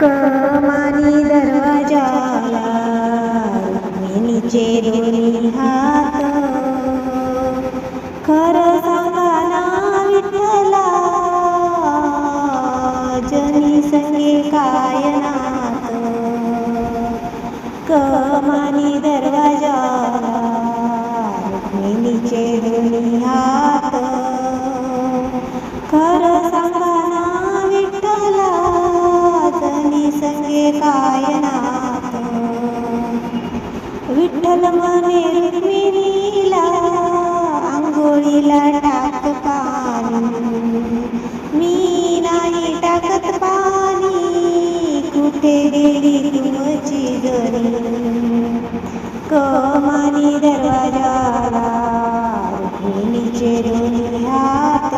कमानी दरवाजाला रुक्मिणीचे दोन्ही हात, खरं सांगा ना विठ्ठला, जनी संगे काय नात. कमानी दरवाजाला रुक्मिणीचे दोन्ही हात, खरं सांगा ना विठ्ठला, जनी संगे काय नात. विठ्ठल म्हणे रुक्मिणीला, आंघोळीला टाक पाणी, मी नाही टाकत पाणी, कुठे गेली तुमची जनी. कमानी दरवाजाला रुक्मिणीचे दोन्ही हात,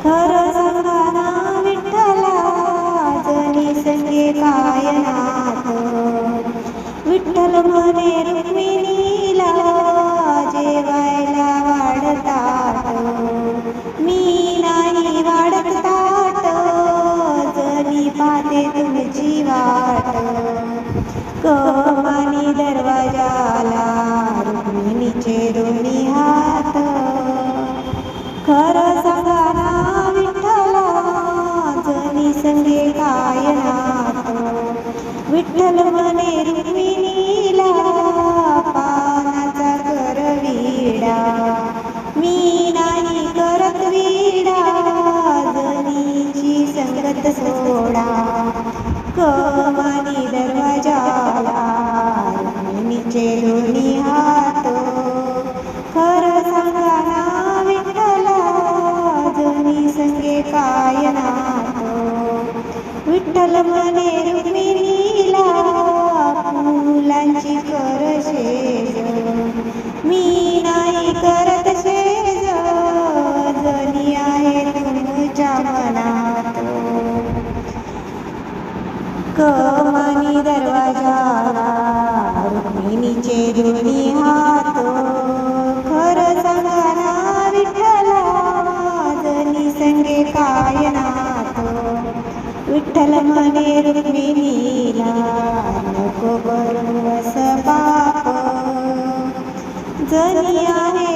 खरं सांगा ना विठ्ठला, जनी संगे काय नात. विठ्ठल म्हणे रुक्मिणीला, जेवायला वाढ ताट, मी नाही वाढत ताट, जनी पाहते तुमची वाट. कमानी दरवाजाला रुक्मिणीचे दोन्ही हात, खरं सांगा ना विठ्ठला, जनी संगे काय नात. विठ्ठल म्हणे रुक्मिणीला, पानाचा कर विडा, मी नाही करत विडा, जनीची संगत सोडा. कमानी दरवाजाला रुक्मिणीचे दोन्ही हात, खरं सांगा ना विठ्ठला, जनी संगे काय नात. विठ्ठल म्हणे रुक्मिणीला, फुलांची कर शेज, मी नाही करत शेज, जनी आहे तुमच्या मनात. कमानी दरवाजाला रुक्मिणीचे दोन्ही हात, खरं सांगा ना विठ्ठला, जनी संगे काय नात. विठ्ठल म्हणे रुक्मिणीला, नको करू असं पाप, जनी आहे